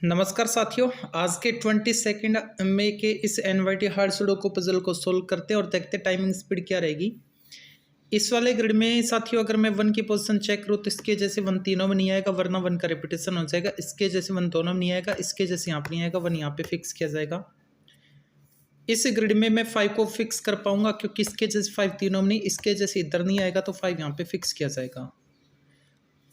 नमस्कार साथियों, आज के 22 मई के इस एनवाईटी हार्ड सुडोकू पजल को सोल्व करते हैं और देखते टाइमिंग स्पीड क्या रहेगी। इस वाले ग्रिड में साथियों अगर मैं 1 की पोजीशन चेक करूँ तो इसके जैसे 1 तीनों में नहीं आएगा, वरना 1 का रिपीटेशन हो जाएगा। इसके जैसे 1 दोनों में नहीं आएगा, इसके जैसे यहाँ पर नहीं आएगा, 1 यहाँ पे फिक्स किया जाएगा। इस ग्रिड में मैं 5 को फिक्स कर पाऊंगा क्योंकि इसके जैसे 5 तीनों में नहीं, इसके जैसे इधर नहीं आएगा तो 5 यहाँ पे फिक्स किया जाएगा।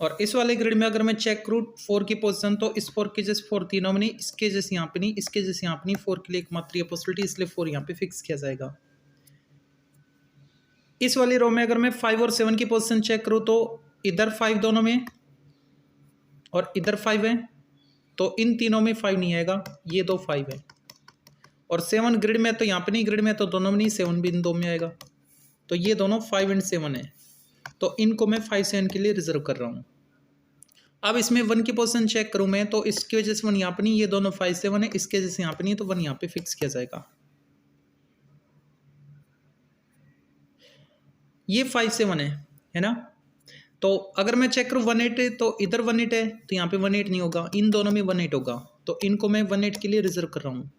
और इस वाले ग्रिड में अगर मैं चेक करूँ 4 की पोजीशन तो इस 4 के जैसे 4 तीनों में नहीं, इसके जैसे यहाँ पे नहीं, इसके जैसे यहाँ पे नहीं, 4 के लिए एकमात्र ये पॉसिबिलिटी, इसलिए 4 यहाँ पे फिक्स किया जाएगा। इस वाली रो में अगर मैं 5 और 7 की पोजीशन चेक करूँ तो इधर 5 दोनों में और इधर 5 है, तो इन तीनों में 5 नहीं आएगा, ये दो 5 है। और 7 ग्रिड में तो यहाँ पे नहीं, ग्रिड में तो दोनों में नहीं, 7 भी इन दो में आएगा, तो ये दोनों 5 और 7 है, तो इनको मैं 5 7 के लिए रिजर्व कर रहा हूँ। अब इसमें 1 की पोजीशन चेक करूँ मैं तो इसकी वजह से 1 यहाँ पे नहीं, ये दोनों 5 7 है, इसके जैसे यहाँ पे नहीं, तो 1 यहाँ पे फिक्स किया जाएगा। ये 5 7 है ना। तो अगर मैं चेक करूँ 1 8 है तो इधर 1 8 है, तो यहाँ पे 1 8 नहीं होगा, इन दोनों में 1 8 होगा, तो इनको मैं 1 8 के लिए रिजर्व कर रहा हूँ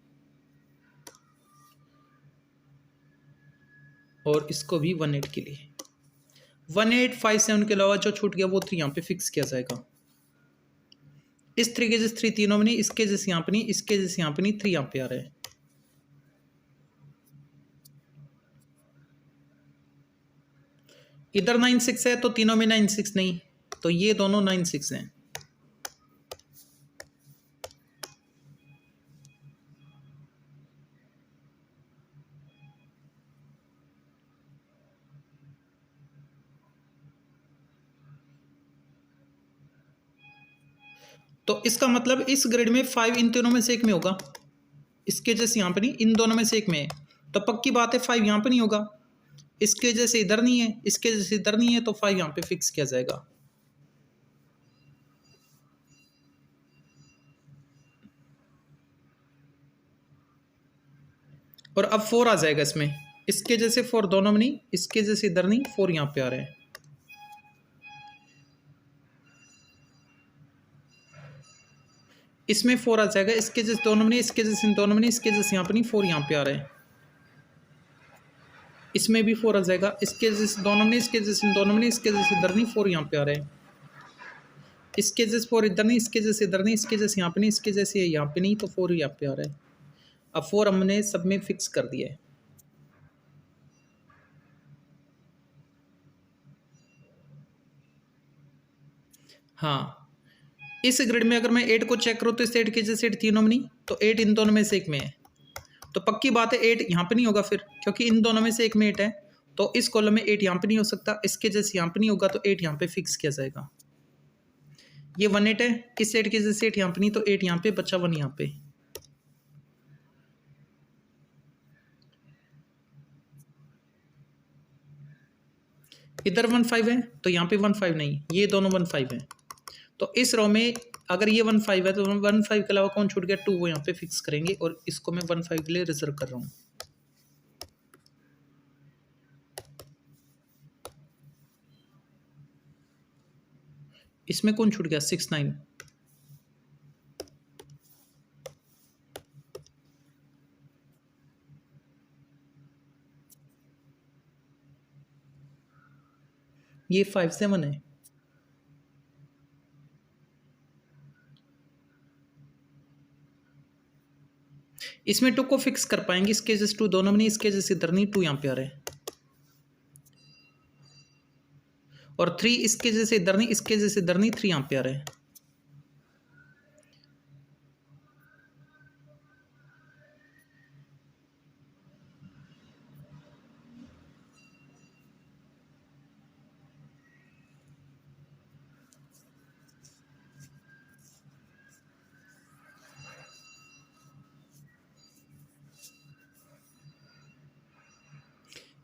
और इसको भी 1 8 के लिए। 1 8 5 7 के अलावा जो छूट गया वो 3 यहाँ पे फिक्स किया जाएगा। इस 3 के जैसे 3 तीनों में नहीं, इसके जैसे यहाँ पे नहीं, इसके जैसे यहाँ पे नहीं, 3 यहाँ पे आ रहा है। इधर 9 6 है तो तीनों में 9 6 नहीं, तो ये दोनों 9 6 हैं। तो इसका मतलब इस ग्रिड में 5 इन तीनों में से एक में होगा, इसके जैसे यहाँ पे नहीं, इन दोनों में से एक में है, तो पक्की बात है 5 यहाँ पे नहीं होगा, इसके जैसे इधर नहीं है, इसके जैसे इधर नहीं है, तो 5 यहाँ पे फिक्स किया जाएगा। और अब 4 आ जाएगा इसमें, इसके जैसे 4 दोनों में नहीं, इसके जैसे इधर नहीं, 4 यहाँ पे आ रहे हैं। इसमें 4 आ जाएगा, इसके जैसे दोनों में नहीं, इसके जैसे इन दोनों में नहीं, इसके जैसे यहाँ पे नहीं, 4 यहाँ पे आ रहे हैं। इसमें भी 4 आ जाएगा, इसके जैसे दोनों में नहीं, इसके जैसे इन दोनों में नहीं, इसके जैसे इधर नहीं, 4 यहाँ पे आ रहे हैं। इसके जैसे 4 इधर नहीं, इसके जैसे इधर नहीं, इसके जैसे यहाँ पे नहीं, इसके जैसे यहाँ पे नहीं, तो 4 यहाँ पे आ रहा है। अब 4 हमने सब में फिक्स कर दिया है। हाँ, इस ग्रिड में अगर मैं 8 को चेक करूँ तो इस 8 के जैसे 8 तीनों में नहीं, तो 8 इन दोनों में से एक में है, तो पक्की बात है 8 यहाँ पे नहीं होगा फिर, क्योंकि इन दोनों में से एक में 8 है, तो इस कॉलम में 8 यहाँ पे नहीं हो सकता, इसके जैसे यहाँ पे नहीं होगा, तो 8 यहाँ पे फिक्स किया जाएगा। ये 1 8 है, इस 8 के जैसे 8 यहाँ पे नहीं, तो 8 यहाँ पे बचा, 1 यहाँ पे। इधर 1 5 है, तो यहाँ पे 1 5 नहीं, ये दोनों 1 5 है, तो इस रो में अगर ये 1 5 है तो 1 5 के अलावा कौन छूट गया, 2, वो यहाँ पे फिक्स करेंगे, और इसको मैं 1 5 के लिए रिजर्व कर रहा हूँ। इसमें कौन छूट गया, 6 9। ये 5 7 है। इसमें 2 को फिक्स कर पाएंगे, इसके जैसे 2 दोनों में नहीं, इसके जैसे इधर नहीं, 2 यहाँ पे आ रहे हैं। और 3 इसके जैसे इधर नहीं, इसके जैसे इधर नहीं, 3 यहाँ पे आ रहे हैं।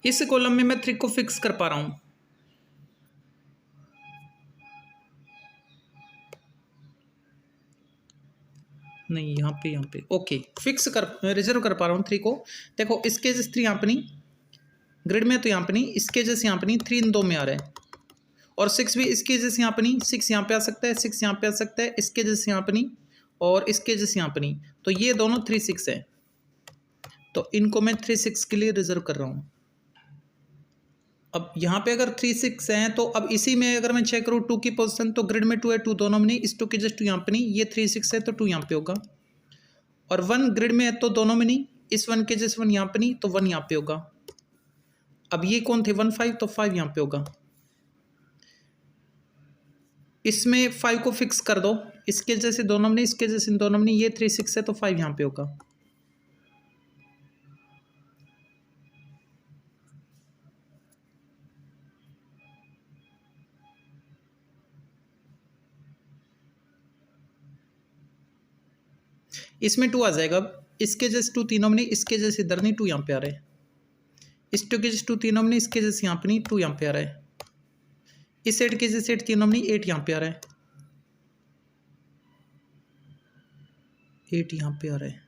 इस कॉलम में मैं 3 को फिक्स कर पा रहा हूं, नहीं यहाँ पे ओके, फिक्स कर रिजर्व कर पा रहा हूँ 3 को। देखो इसके जैसे 3 यहाँ पे नहीं, ग्रिड में तो यहाँ पे नहीं, इसके जैसे यहाँ पे नहीं, 3 इन 2 में आ रहा है, और 6 भी इसके जैसे यहाँ पे नहीं, 6 यहाँ पे आ सकता है, 6 यहाँ पे आ सकता है, इसके जैसे यहाँ पे नहीं, और इसके जैसे यहाँ पर नहीं, तो ये दोनों 3 6 है, तो इनको मैं 3 6 के लिए रिजर्व कर रहा हूँ। अब यहाँ पे अगर 3 6 हैं तो अब इसी में अगर मैं चेक करूँ 2 की पोजीशन, तो ग्रिड में 2 है, 2 दोनों में नहीं, इस 2 की जस्ट 2 यहाँ पे नहीं, ये 3 6 है तो 2 यहाँ पे होगा। और 1 ग्रिड में है तो दोनों में नहीं, इस 1 के जस्ट 1 यहाँ पे नहीं, तो 1 यहाँ पे होगा। अब ये कौन थे 1 5, तो 5 यहाँ पे होगा। इसमें 5 को फिक्स कर दो, इसके जैसे दोनों में नहीं, इसके जैसे दोनों में नहीं, ये 3 6 है तो 5 यहाँ पे होगा। इसमें 2 आ जाएगा। अब इसके जैसे 2 तीनों में नहीं, इसके जैसे इधर नहीं, 2 यहाँ पे आ रहा है। इस 2 के जैसे 2 तीनों में नहीं, इसके जैसे यहाँ पे नहीं, 2 यहाँ पे आ रहा है। इस 8 के जैसे 8 तीनों में नहीं, 8 यहाँ पे आ रहा है, 8 यहाँ पे आ रहा है।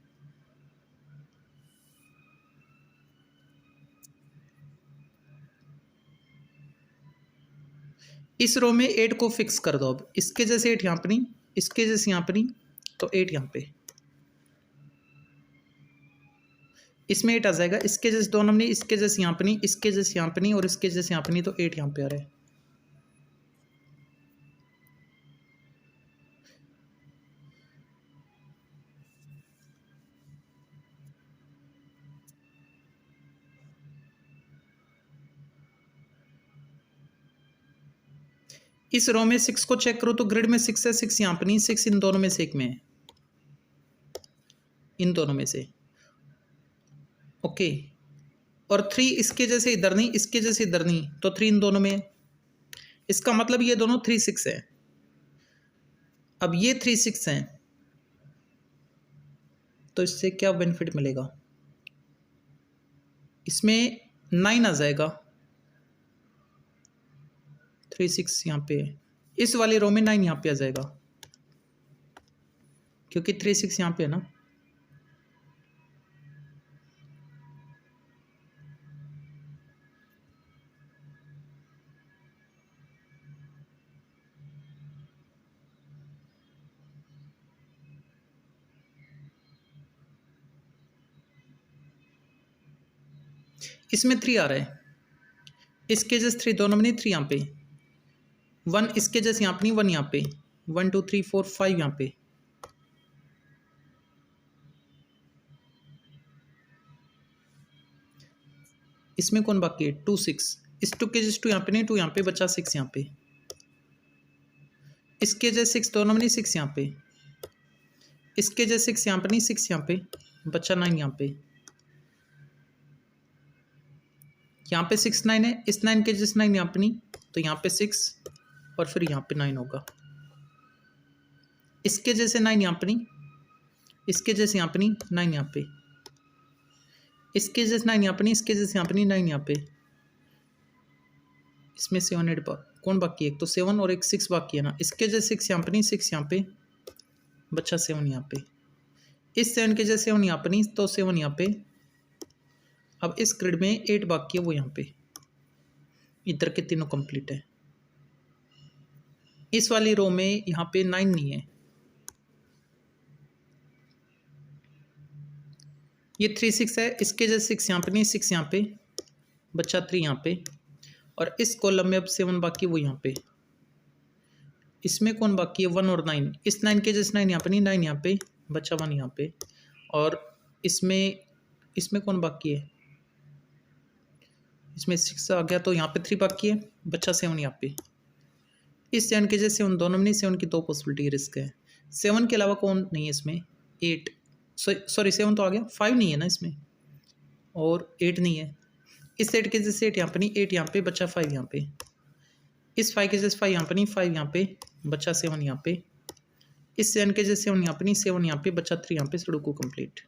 इस रो में 8 को फिक्स कर दो। अब इसके जैसे 8 यहाँ पे नहीं, इसके जैसे यहाँ पे नहीं, तो 8 यहाँ पे, इसमें 8 आ जाएगा। इसके जैसे दोनों में नहीं, इसके जैसे यहाँ पे नहीं, इसके जैसे यहाँ पे नहीं, और इसके जैसे यहाँ पे नहीं, तो 8 यहाँ पे आ रहा है। इस रो में 6 को चेक करो तो ग्रिड में 6 है, 6 यहाँ पे नहीं, 6 इन दोनों में से एक में है, इन दोनों में से, ओके। और 3 इसके जैसे इधर नहीं, इसके जैसे इधर नहीं, तो 3 इन दोनों में है। इसका मतलब ये दोनों 3 6 है। अब ये 3 6 हैं, तो इससे क्या बेनिफिट मिलेगा, इसमें 9 आ जाएगा, 3 6 यहाँ पे है। इस वाली रो में 9 यहाँ पे आ जाएगा, क्योंकि 3 6 यहाँ पे है ना। इसमें 3 आ रहा है, इसके जैसे 3 दोनों में नहीं, 3 यहाँ पे, 1 इसके जैसे यहाँ पे नहीं, 1 यहाँ पे, 1 2 3 4 5 यहाँ पे। इसमें कौन बाकी है 2 6, इस 2 के जैसे 2 यहाँ पे नहीं, 2 यहाँ पे, बचा 6 यहाँ पे। इसके जैसे 6 दोनों में नहीं, 6 यहाँ पे, इसके जैसे 6 यहाँ पे नहीं, 6 यहाँ पे, बचा 9 यहाँ पे। यहाँ पे 6 9 है, इस 9 के जैसे 9 यहाँ पे नहीं, तो यहाँ पे 6 और फिर यहाँ पे 9 होगा। इसके जैसे 9 यहाँ पे नहीं, इसके जैसे यहाँ पे नहीं, 9 यहाँ पे, इसके जैसे 9 यहाँ पे नहीं, इसके जैसे यहाँ पे नहीं, 9 यहाँ पे। इसमें 7 8 कौन बाकी है, एक तो 7 और एक 6 बाकी है ना। इसके जैसे 6 यहाँ पे नहीं, 6 यहाँ पे, बच्चा 7 यहाँ पे। इस 7 के जैसे 7 यहाँ पे नहीं, तो 7 यहाँ पे। अब इस ग्रिड में 8 बाकी है, वो यहाँ पे, इधर के तीनों कंप्लीट है। इस वाली रो में यहाँ पे 9 नहीं है, ये 3 6 है, इसके जैसे 6 यहाँ पे नहीं, 6 यहाँ पे, बच्चा 3 यहाँ पे। और इस कॉलम में अब 7 बाकी, वो यहाँ पे। इसमें कौन बाकी है 1 और 9, इस 9 के जैसे 9 यहाँ पे नहीं, 9 यहाँ पे, बच्चा 1 यहाँ पे। और इसमें कौन बाकी है, इसमें 6 आ गया, तो यहाँ पे 3 बाकी है, बच्चा 7 यहाँ पे। इस 7 के जैसे उन दोनों में नहीं, 7 की 2 पॉसिबिलिटी रिस्क है। 7 के अलावा कौन नहीं है इसमें, 8 सॉरी 7 तो आ गया, 5 नहीं है ना इसमें, और 8 नहीं है। इस 8 के जैसे 8 यहाँ पे नहीं, 8 यहाँ पे, बच्चा 5 यहाँ पे। इस 5 के जैसे 5 यहाँ पे नहीं, 5 यहाँ पे, बच्चा 7 यहाँ पे। इस 7 के जैसे 7 यहाँ पे नहीं, 7 यहाँ पे, बच्चा 3 यहाँ पे। Sudoku complete.